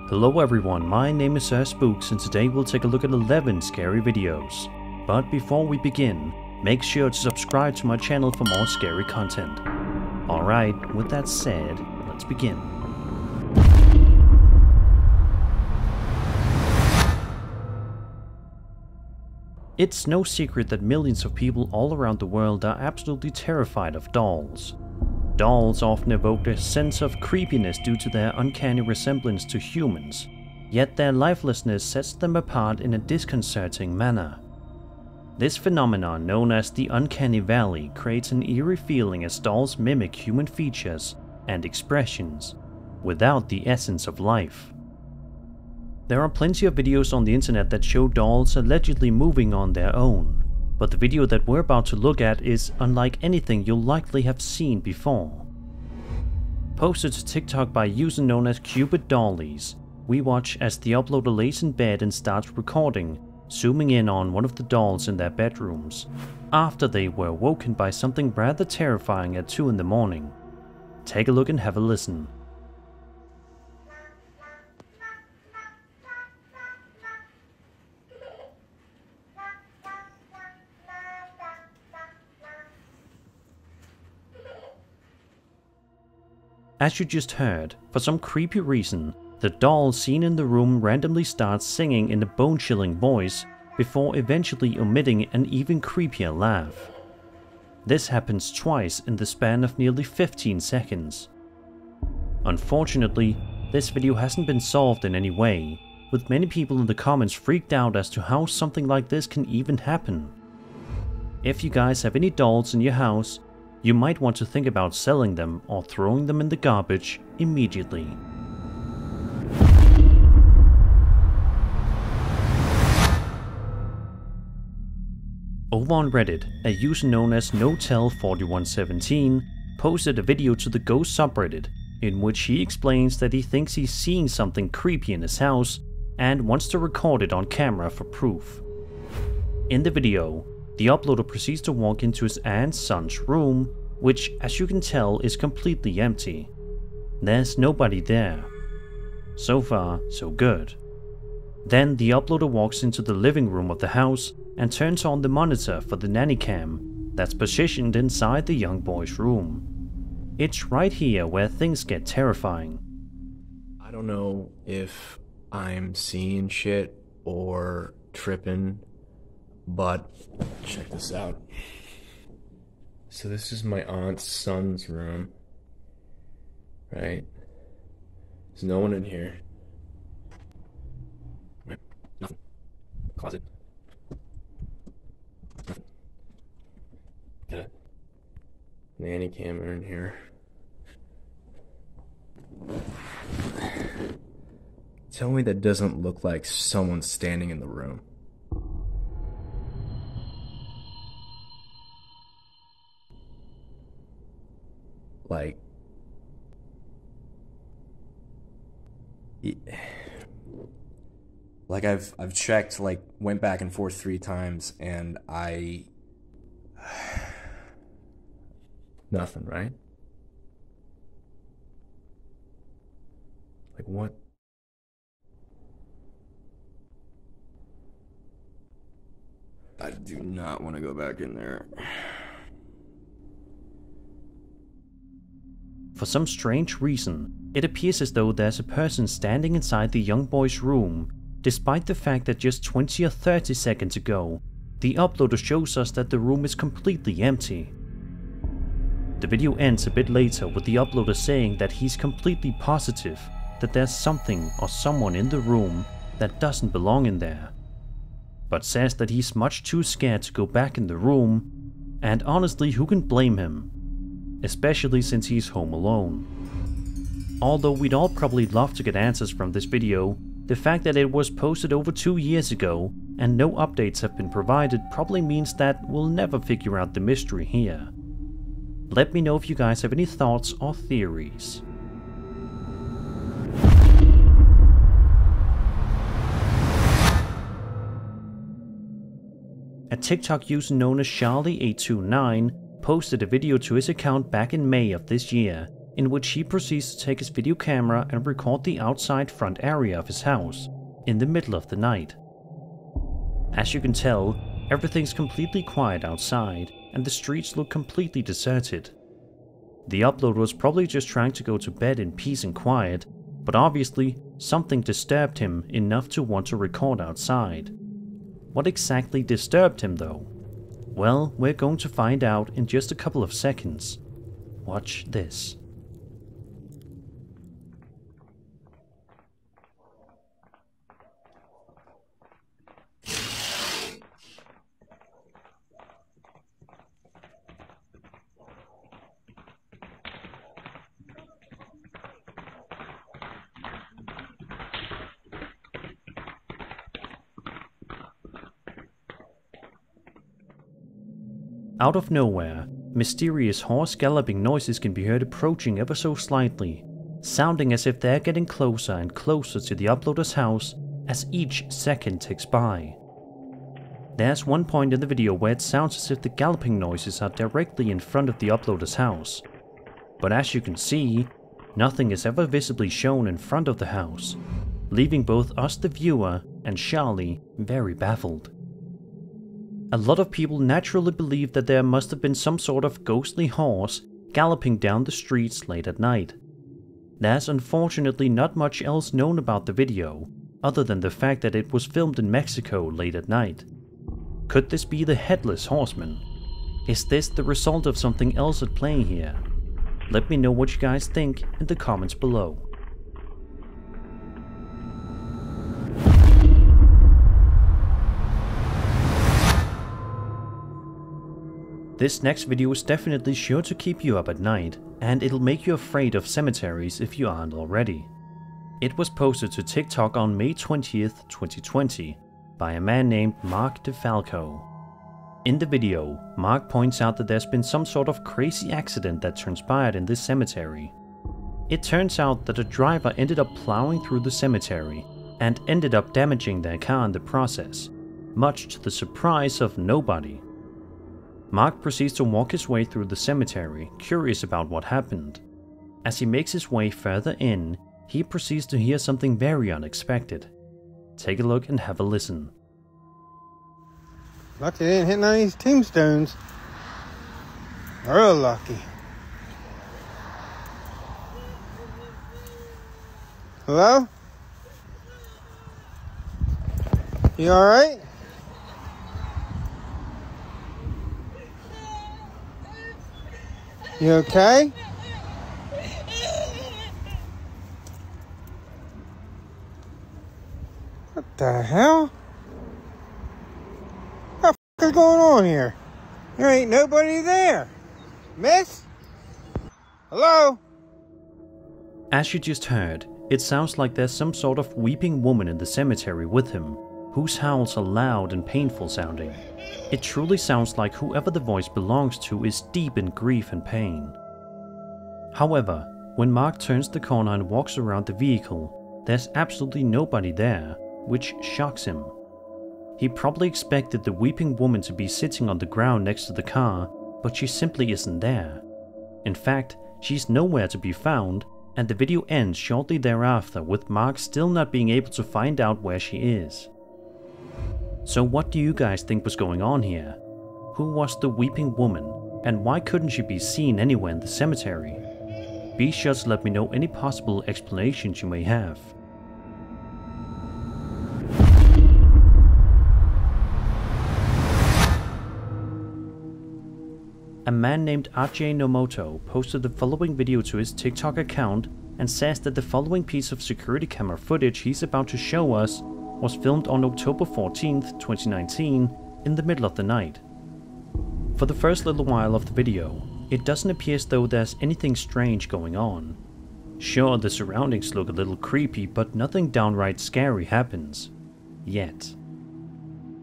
Hello everyone, my name is Spooks and today we'll take a look at 11 scary videos. But before we begin, make sure to subscribe to my channel for more scary content. Alright, with that said, let's begin. It's no secret that millions of people all around the world are absolutely terrified of dolls. Dolls often evoke a sense of creepiness due to their uncanny resemblance to humans, yet their lifelessness sets them apart in a disconcerting manner. This phenomenon, known as the uncanny valley, creates an eerie feeling as dolls mimic human features and expressions, without the essence of life. There are plenty of videos on the internet that show dolls allegedly moving on their own, but the video that we're about to look at is unlike anything you'll likely have seen before. Posted to TikTok by a user known as Cupid Dollies, we watch as the uploader lays in bed and starts recording, zooming in on one of the dolls in their bedrooms, after they were woken by something rather terrifying at 2 in the morning. Take a look and have a listen. As you just heard, for some creepy reason, the doll seen in the room randomly starts singing in a bone-chilling voice before eventually emitting an even creepier laugh. This happens twice in the span of nearly 15 seconds. Unfortunately, this video hasn't been solved in any way, with many people in the comments freaked out as to how something like this can even happen. If you guys have any dolls in your house, you might want to think about selling them or throwing them in the garbage immediately. Over on Reddit, a user known as Notel4117 posted a video to the Ghost subreddit in which he explains that he thinks he's seeing something creepy in his house and wants to record it on camera for proof. In the video, the uploader proceeds to walk into his aunt's son's room, which, as you can tell, is completely empty. There's nobody there. So far, so good. Then the uploader walks into the living room of the house and turns on the monitor for the nanny cam that's positioned inside the young boy's room. It's right here where things get terrifying. I don't know if I'm seeing shit or tripping, but check this out. So this is my aunt's son's room, right? There's no one in here. Nothing. Closet. Nothing. Got a nanny camera in here. Tell me that doesn't look like someone standing in the room. Like I've checked, like went back and forth 3 times and nothing, right? Like what? I do not want to go back in there. For some strange reason, it appears as though there's a person standing inside the young boy's room, despite the fact that just 20 or 30 seconds ago, the uploader shows us that the room is completely empty. The video ends a bit later with the uploader saying that he's completely positive that there's something or someone in the room that doesn't belong in there, but says that he's much too scared to go back in the room, and honestly, who can blame him? Especially since he's home alone. Although we'd all probably love to get answers from this video, the fact that it was posted over 2 years ago and no updates have been provided probably means that we'll never figure out the mystery here. Let me know if you guys have any thoughts or theories. A TikTok user known as Charlie829 posted a video to his account back in May of this year, in which he proceeds to take his video camera and record the outside front area of his house in the middle of the night. As you can tell, everything's completely quiet outside and the streets look completely deserted. The uploader was probably just trying to go to bed in peace and quiet, but obviously something disturbed him enough to want to record outside. What exactly disturbed him though? Well, we're going to find out in just a couple of seconds. Watch this. Out of nowhere, mysterious horse galloping noises can be heard approaching ever so slightly, sounding as if they're getting closer and closer to the uploader's house as each second ticks by. There's one point in the video where it sounds as if the galloping noises are directly in front of the uploader's house, but as you can see, nothing is ever visibly shown in front of the house, leaving both us the viewer and Charlie very baffled. A lot of people naturally believe that there must have been some sort of ghostly horse galloping down the streets late at night. There's unfortunately not much else known about the video, other than the fact that it was filmed in Mexico late at night. Could this be the Headless Horseman? Is this the result of something else at play here? Let me know what you guys think in the comments below. This next video is definitely sure to keep you up at night, and it'll make you afraid of cemeteries if you aren't already. It was posted to TikTok on May 20th, 2020 by a man named Mark DeFalco. In the video, Mark points out that there's been some sort of crazy accident that transpired in this cemetery. It turns out that a driver ended up plowing through the cemetery and ended up damaging their car in the process, much to the surprise of nobody. Mark proceeds to walk his way through the cemetery, curious about what happened. As he makes his way further in, he proceeds to hear something very unexpected. Take a look and have a listen. Lucky they didn't hit none of these tombstones. Real lucky. Hello? You alright? You okay? What the hell? What the f is going on here? There ain't nobody there. Miss? Hello? As you just heard, it sounds like there's some sort of weeping woman in the cemetery with him, whose howls are loud and painful sounding. It truly sounds like whoever the voice belongs to is deep in grief and pain. However, when Mark turns the corner and walks around the vehicle, there's absolutely nobody there, which shocks him. He probably expected the weeping woman to be sitting on the ground next to the car, but she simply isn't there. In fact, she's nowhere to be found, and the video ends shortly thereafter with Mark still not being able to find out where she is. So what do you guys think was going on here? Who was the weeping woman, and why couldn't she be seen anywhere in the cemetery? Be sure to let me know any possible explanations you may have. A man named Ajay Nomoto posted the following video to his TikTok account and says that the following piece of security camera footage he's about to show us was filmed on October 14th, 2019, in the middle of the night. For the first little while of the video, it doesn't appear as though there's anything strange going on. Sure, the surroundings look a little creepy, but nothing downright scary happens. Yet.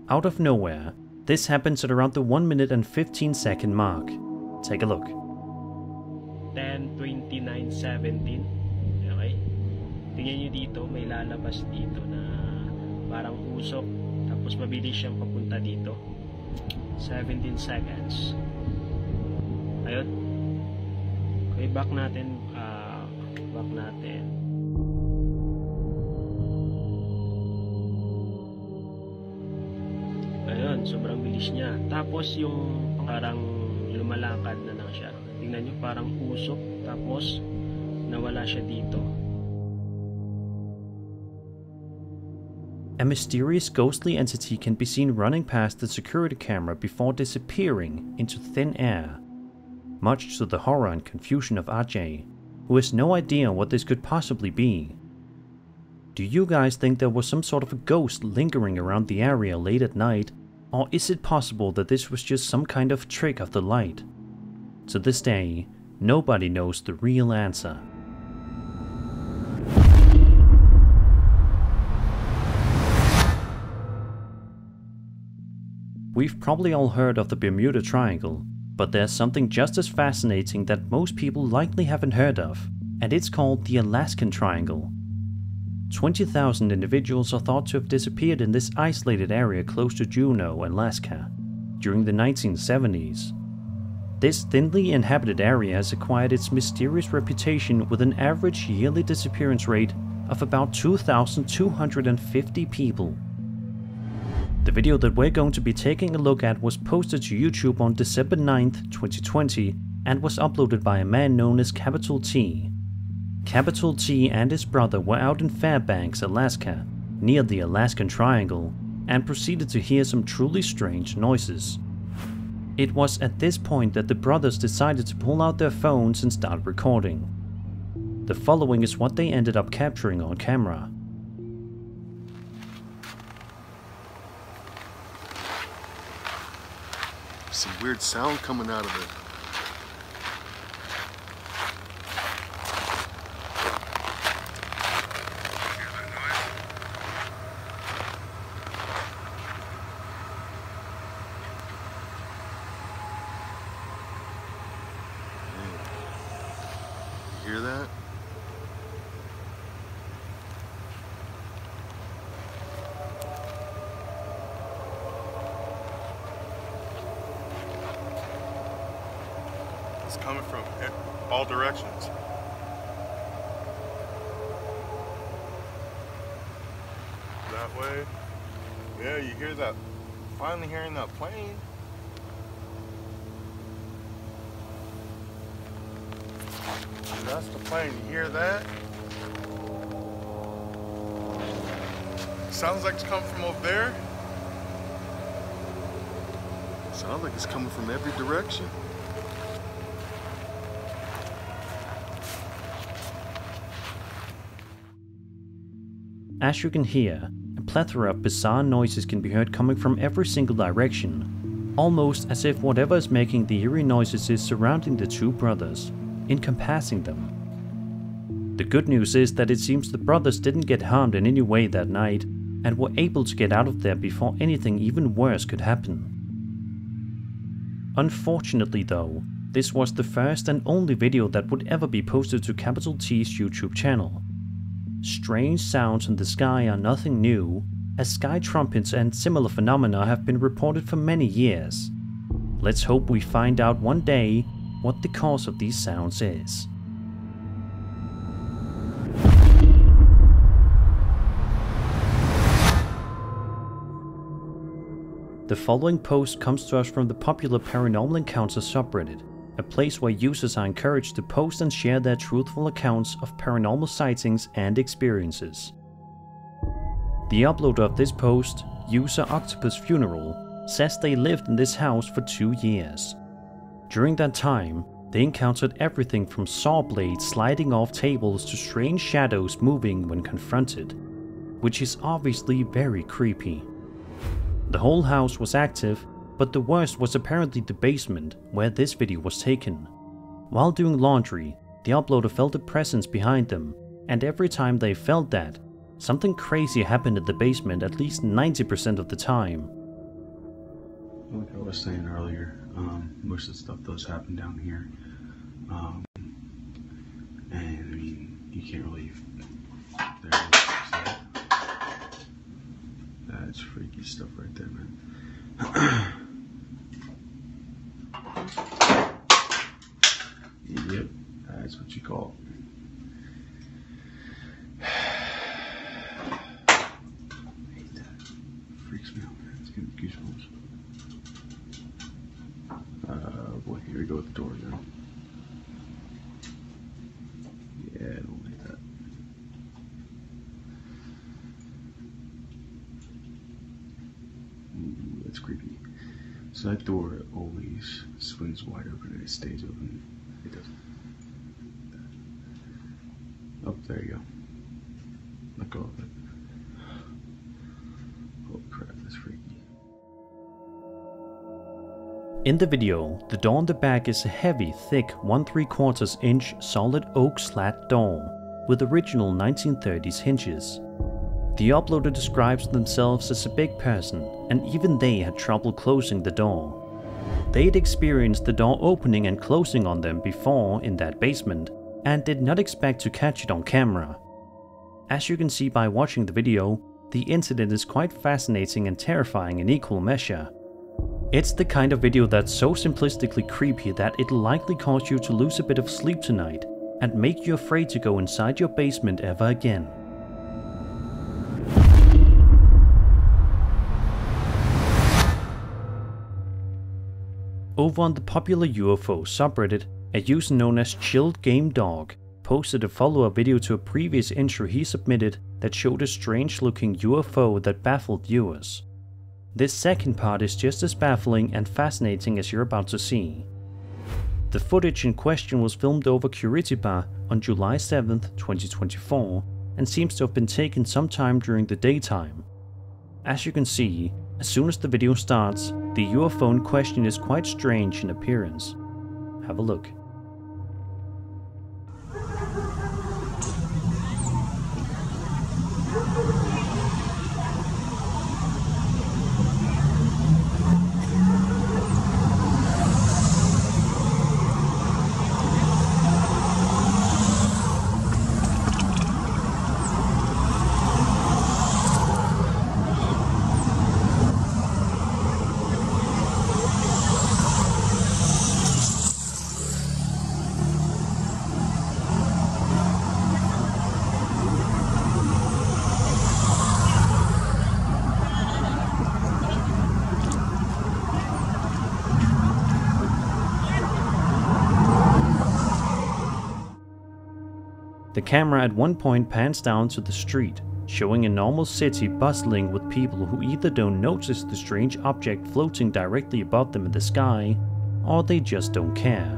Out of nowhere, this happens at around the 1 minute and 15-second mark. Take a look. 10:29:17. Okay? Tingnan nyo dito, may lalabas dito na parang usok, tapos mabilis siyang papunta dito. 17 seconds. Ayun. Okay, back natin Back natin. Ayun, sobrang bilis niya. Tapos yung parang lumalakad na lang siya. Tingnan nyo, parang usok. Tapos nawala siya dito. A mysterious ghostly entity can be seen running past the security camera before disappearing into thin air, much to the horror and confusion of Ajay, who has no idea what this could possibly be. Do you guys think there was some sort of a ghost lingering around the area late at night, or is it possible that this was just some kind of trick of the light? To this day, nobody knows the real answer. We've probably all heard of the Bermuda Triangle, but there's something just as fascinating that most people likely haven't heard of, and it's called the Alaskan Triangle. 20,000 individuals are thought to have disappeared in this isolated area close to Juneau, Alaska, during the 1970s. This thinly inhabited area has acquired its mysterious reputation with an average yearly disappearance rate of about 2,250 people. The video that we're going to be taking a look at was posted to YouTube on December 9th, 2020 and was uploaded by a man known as Capital T. Capital T and his brother were out in Fairbanks, Alaska, near the Alaskan Triangle, and proceeded to hear some truly strange noises. It was at this point that the brothers decided to pull out their phones and start recording. The following is what they ended up capturing on camera. Some weird sound coming out of it. You hear that? It's coming from all directions. That way. Yeah, you hear that? Finally hearing that plane. That's the plane. You hear that? Sounds like it's coming from over there. Sounds like it's coming from every direction. As you can hear, a plethora of bizarre noises can be heard coming from every single direction, almost as if whatever is making the eerie noises is surrounding the two brothers, encompassing them. The good news is that it seems the brothers didn't get harmed in any way that night and were able to get out of there before anything even worse could happen. Unfortunately though, this was the first and only video that would ever be posted to Capital T's YouTube channel. Strange sounds in the sky are nothing new, as sky trumpets and similar phenomena have been reported for many years. Let's hope we find out one day what the cause of these sounds is. The following post comes to us from the popular Paranormal Encounters subreddit, a place where users are encouraged to post and share their truthful accounts of paranormal sightings and experiences. The uploader of this post, user Octopus Funeral, says they lived in this house for 2 years. During that time, they encountered everything from saw blades sliding off tables to strange shadows moving when confronted, which is obviously very creepy. The whole house was active, but the worst was apparently the basement, where this video was taken. While doing laundry, the uploader felt a presence behind them, and every time they felt that, something crazy happened in the basement at least 90% of the time. Like I was saying earlier, most of the stuff does happen down here. And I mean, you can't really... There it is. That's freaky stuff right there, man. Yep, that's what you call it. we go with the door now. Yeah, I don't like that. Ooh, that's creepy. So that door always swings wide open and it stays open. It doesn't. Oh, there you go. Let go of it. Oh crap, that's freaky. In the video, the door on the back is a heavy, thick 1¾ inch solid oak slat door with original 1930s hinges. The uploader describes themselves as a big person, and even they had trouble closing the door. They'd experienced the door opening and closing on them before in that basement, and did not expect to catch it on camera. As you can see by watching the video, the incident is quite fascinating and terrifying in equal measure. It's the kind of video that's so simplistically creepy that it'll likely cause you to lose a bit of sleep tonight and make you afraid to go inside your basement ever again. Over on the popular UFO subreddit, a user known as Chilled Game Dog posted a follow-up video to a previous intro he submitted that showed a strange-looking UFO that baffled viewers. This second part is just as baffling and fascinating as you're about to see. The footage in question was filmed over Curitiba on July 7th, 2024, and seems to have been taken sometime during the daytime. As you can see, as soon as the video starts, the UFO in question is quite strange in appearance. Have a look. The camera at one point pans down to the street, showing a normal city bustling with people who either don't notice the strange object floating directly above them in the sky, or they just don't care.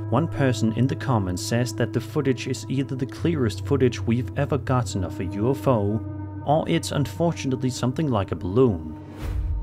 One person in the comments says that the footage is either the clearest footage we've ever gotten of a UFO, or it's unfortunately something like a balloon.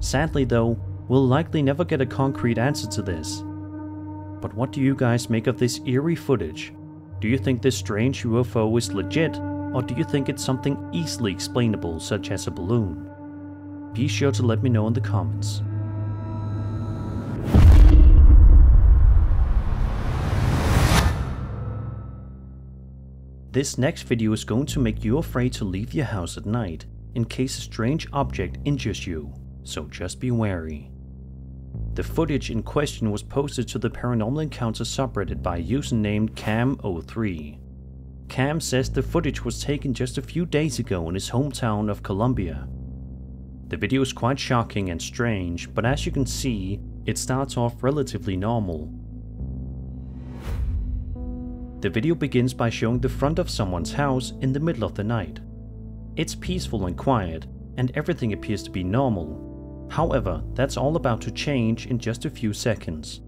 Sadly though, we'll likely never get a concrete answer to this. But what do you guys make of this eerie footage? Do you think this strange UFO is legit, or do you think it's something easily explainable such as a balloon? Be sure to let me know in the comments. This next video is going to make you afraid to leave your house at night in case a strange object injures you, so just be wary. The footage in question was posted to the Paranormal Encounters subreddit by a user named Cam03. Cam says the footage was taken just a few days ago in his hometown of Colombia. The video is quite shocking and strange, but as you can see, it starts off relatively normal. The video begins by showing the front of someone's house in the middle of the night. It's peaceful and quiet, and everything appears to be normal. However, that's all about to change in just a few seconds.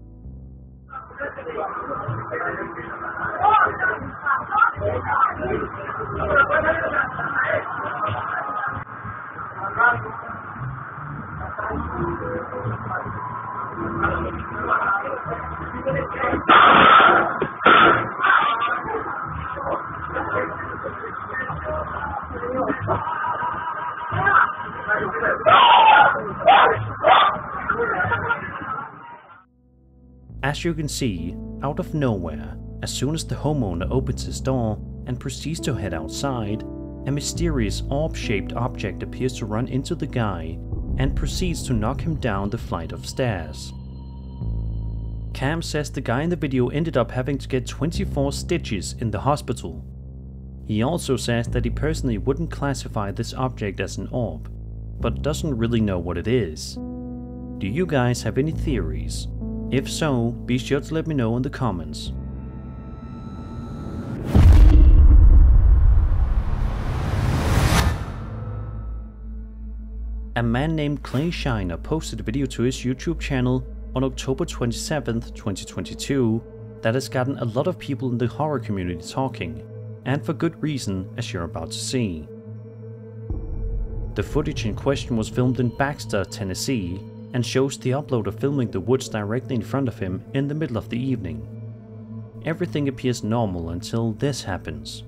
As you can see, out of nowhere, as soon as the homeowner opens his door and proceeds to head outside, a mysterious orb-shaped object appears to run into the guy and proceeds to knock him down the flight of stairs. Cam says the guy in the video ended up having to get 24 stitches in the hospital. He also says that he personally wouldn't classify this object as an orb, but doesn't really know what it is. Do you guys have any theories? If so, be sure to let me know in the comments. A man named Clay Shiner posted a video to his YouTube channel on October 27th, 2022 that has gotten a lot of people in the horror community talking, and for good reason, as you're about to see. The footage in question was filmed in Baxter, Tennessee, and shows the uploader filming the woods directly in front of him in the middle of the evening. Everything appears normal until this happens.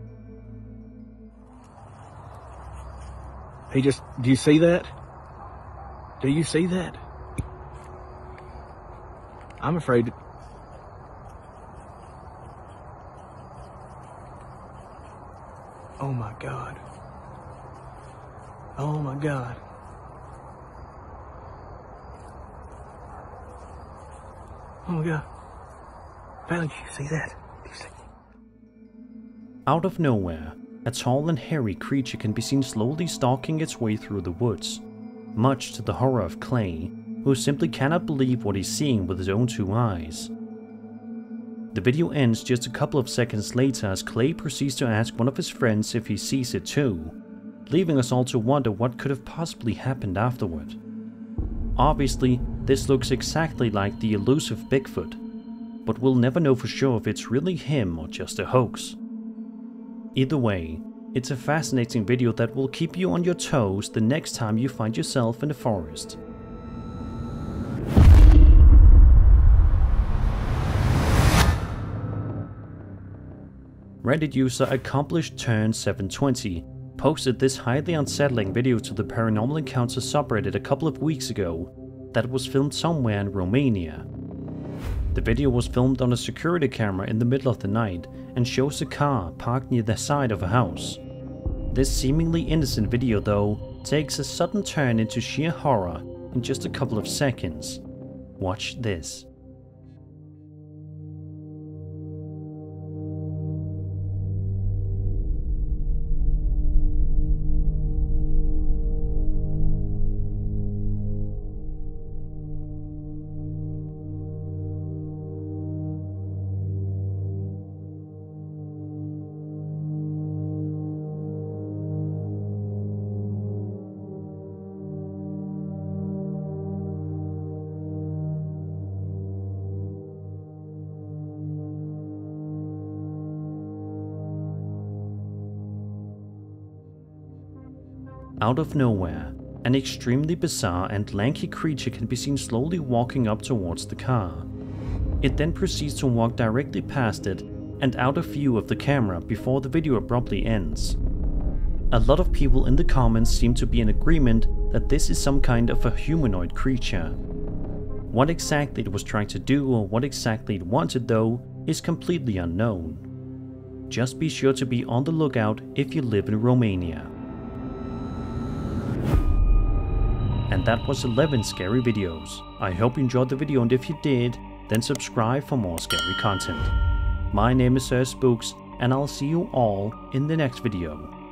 Do you see that? Do you see that? I'm afraid. Oh my God. Oh my God. Oh my God. Valen, do you see that? Do you see? Out of nowhere, a tall and hairy creature can be seen slowly stalking its way through the woods, much to the horror of Clay, who simply cannot believe what he's seeing with his own 2 eyes. The video ends just a couple of seconds later as Clay proceeds to ask one of his friends if he sees it too, leaving us all to wonder what could have possibly happened afterward. Obviously, this looks exactly like the elusive Bigfoot, but we'll never know for sure if it's really him or just a hoax. Either way, it's a fascinating video that will keep you on your toes the next time you find yourself in the forest. Reddit user Accomplished-Turn720 posted this highly unsettling video to the Paranormal Encounters subreddit a couple of weeks ago that was filmed somewhere in Romania. The video was filmed on a security camera in the middle of the night and shows a car parked near the side of a house. This seemingly innocent video though takes a sudden turn into sheer horror in just a couple of seconds. Watch this. Out of nowhere, an extremely bizarre and lanky creature can be seen slowly walking up towards the car. It then proceeds to walk directly past it and out of view of the camera before the video abruptly ends. A lot of people in the comments seem to be in agreement that this is some kind of a humanoid creature. What exactly it was trying to do or what exactly it wanted though is completely unknown. Just be sure to be on the lookout if you live in Romania. And that was 11 scary videos. I hope you enjoyed the video, and if you did, then subscribe for more scary content. My name is Spooks, and I'll see you all in the next video.